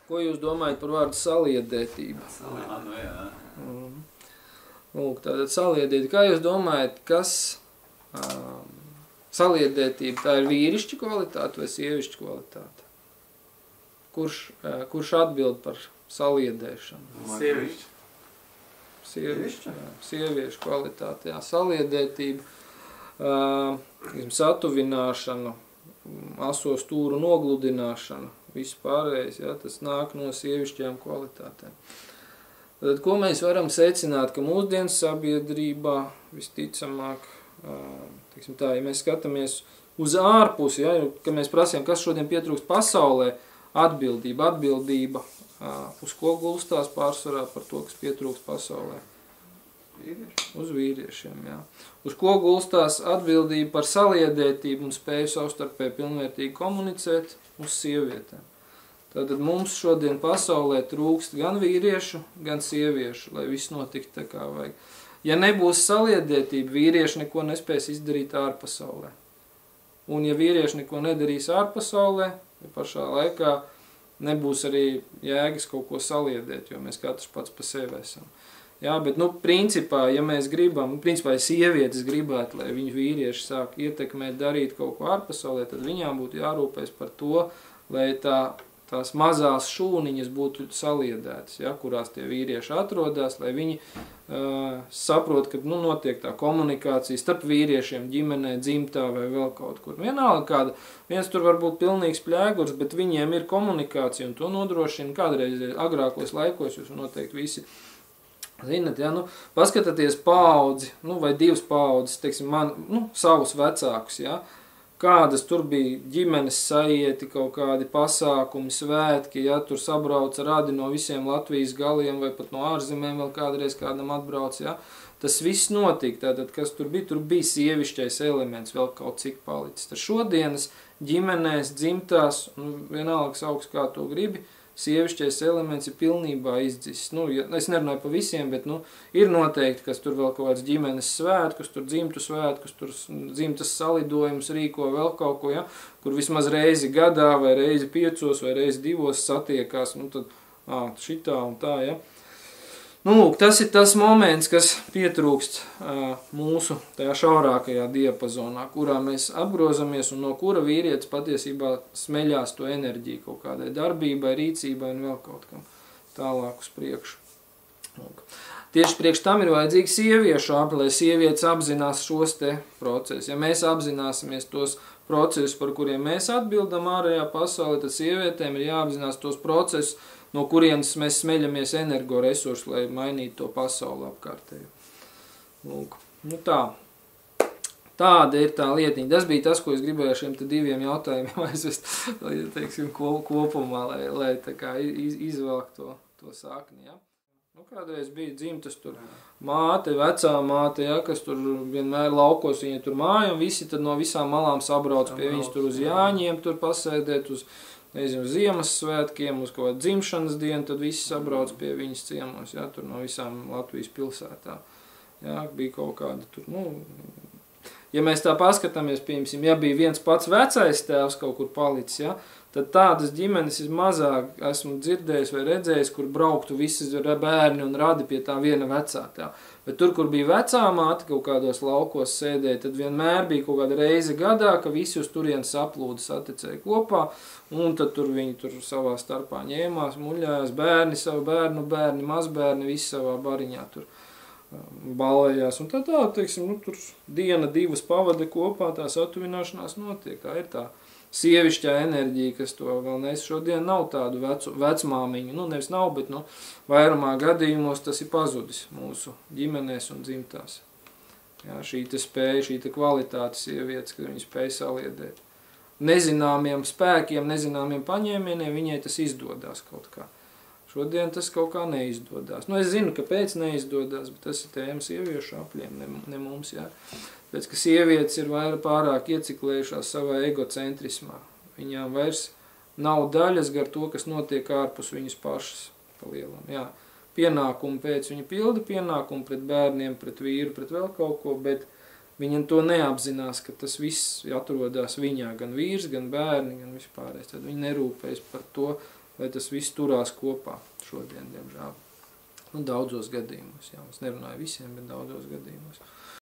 Ko jūs domājat par vārdu saliedētība? Lūk, tātad saliedētība. Kā jūs domājat, kas saliedētība, tā ir vīrišķa kvalitāte vai sievišķa kvalitāte? Kurš atbild par saliedēšanu? Sievišķa. Sieviešu kvalitāte, jā. Saliedētība, satuvināšana, aso stūru nogludināšana, viss pārējais, jā, tas nāk no sievišķajām kvalitātēm. Tad, ko mēs varam secināt, ka mūsdienas sabiedrībā visticamāk, teiksim tā, ja mēs skatāmies uz ārpusi, ja, ka mēs prasījām, kas šodien pietrūkst pasaulē, atbildība, uz ko gulstās pārsvarā par to, kas pietrūkst pasaulē? Uz vīriešiem, jā. Uz ko gulstās atbildība par saliedētību un spēju savstarpēji pilnvērtīgi komunicēt? Uz sievietēm. Tātad mums šodien pasaulē trūkst gan vīriešu, gan sieviešu, lai viss notiktu tā kā vajag. Ja nebūs saliedētība, vīrieši neko nespēs izdarīt ārpasaulē. Un ja vīrieši neko nedarīs ārpasaulē, ja pašā laikā nebūs arī jēgas kaut ko saliedēt, jo mēs katrs pats pa sevi esam. Jā, bet, principā, ja mēs gribam, ja sievietes gribētu, lai viņu vīrieši sāk ietekmēt, darīt kaut ko ārpasaulē, tad viņām būtu jārūpēs par to, lai tās mazās šūniņas būtu saliedētas, ja, kurās tie vīrieši atrodas, lai viņi saprot, ka notiek tā komunikācija starp vīriešiem, ģimenē, dzimtā vai vēl kaut kur. Vienalga viens tur var būt pilnīgs pļēgurs, bet viņiem ir komunikācija un to nodrošina kādreiz agrākos laikos, jūs noteikti visi zinat, ja, paskatieties paudzi, vai divas paudzes, teiksim, savus vecākus, ja, kādas tur bija ģimenes sajieti, kaut kādi pasākumi, svētki, ja, tur sabrauca radi no visiem Latvijas galiem vai pat no ārzemēm vēl kādreiz kādam atbrauc, ja. Tas viss notika, tātad, kas tur bija sievišķais elements, vēl kaut cik palicis. Tad šodienas ģimenēs, dzimtās, vienalga sauks kā to gribi, sievišķais elements ir pilnībā izdzisis. Es nerunāju pa visiem, bet ir noteikti, kas tur vēl kaut kāds ģimenes svētkus, tur dzimtu svētkus, tur dzimtas salidojumus rīko vēl kaut ko, ja, kur vismaz reizi gadā vai reizi 5 vai reizi 2 satiekās, tad šitā un tā, ja. Tas ir tas moments, kas pietrūkst mūsu tajā šaurākajā diapazonā, kurā mēs apgrozamies un no kura vīrietis patiesībā smeļās to enerģiju kaut kādai darbībai, rīcībai un vēl kaut kam tālāk uz priekšu. Tieši priekš tam ir vajadzīgi sieviešu lai sievietes apzinās šos te procesus. Ja mēs apzināsimies tos procesus, par kuriem mēs atbildam ārējā pasaulē, tad sievietēm ir jāapzinās tos procesus, no kurienes mēs smeļamies energoresursu, lai mainītu to pasauli apkārtējo. Lūk, tāda ir tā lietiņa. Tas bija tas, ko es gribēju šiem te 2 jautājumiem aizvest, teiksim, kopumā, lai tā kā izvelk to sakni, ja. Kādreiz bija dzimtas tur māte, vecā māte, ja, kas tur vienmēr laukos, viņa tur māja, un visi tad no visām malām sabrauc pie viņas tur uz Jāņiem, tur pasēdēt, uz Ziemassvētkiem, uz kaut kādu dzimšanas dienu, tad visi sabrauc pie viņas ciemos, ja, tur no visām Latvijas pilsētām. Ja, bija kaut kāda tur, ja mēs tā paskatāmies, piemēram, ja bija viens pats vecais tēvs kaut kur palicis, ja, tad tādas ģimenes ir mazāk, esmu dzirdējis vai redzējis, kur brauktu visi bērni un radi pie tā viena vecā tēva. Bet tur, kur bija vecā māte, kaut kādos laukos sēdēja, tad vienmēr bija kaut kāda reize gadā, ka visi uz turienes saplūda saticēja kopā, un tad tur viņi tur savā starpā ņēmās, muļājās, bērni, savu bērni, mazbērni, visi savā bariņā tur balējās. Un tā, teiksim, tur 1-2 pavada kopā, tā satuvināšanās notiek. Tā ir tā sievišķā enerģija, kas to vēl nes. Šodien nav tādu vecmāmiņu, nevis nav, bet vairumā gadījumos tas ir pazudis mūsu ģimenēs un dzimtās. Jā, šī te spēja, šī te kvalitāte sievietes, kad viņi spēja saliedēt. Nezināmiem spēkiem, nezināmiem paņēmieniem viņai tas izdodās kaut kā. Šodien tas kaut kā neizdodās. Es zinu, kāpēc neizdodās, bet tas ir tēma sieviešu apļiem, ne mums, jā. Pēc, ka sievietes ir pārāk ieciklējušās savā egocentrismā. Viņām vairs nav daļas gar to, kas notiek ārpus viņas pašas palielam. Jā, pienākumu pēc viņa pilda, pienākumu pret bērniem, pret vīru, pret vēl kaut ko, bet viņam to neapzinās, ka tas viss atrodas viņā, gan vīrs, gan bērni, gan vispārējais. Tad viņi nerūpējas par to, vai tas viss turās kopā šodien, diemžēl. Nu, daudzos gadījumos, jā, es nerunāju visiem, bet daudzos gadījumos.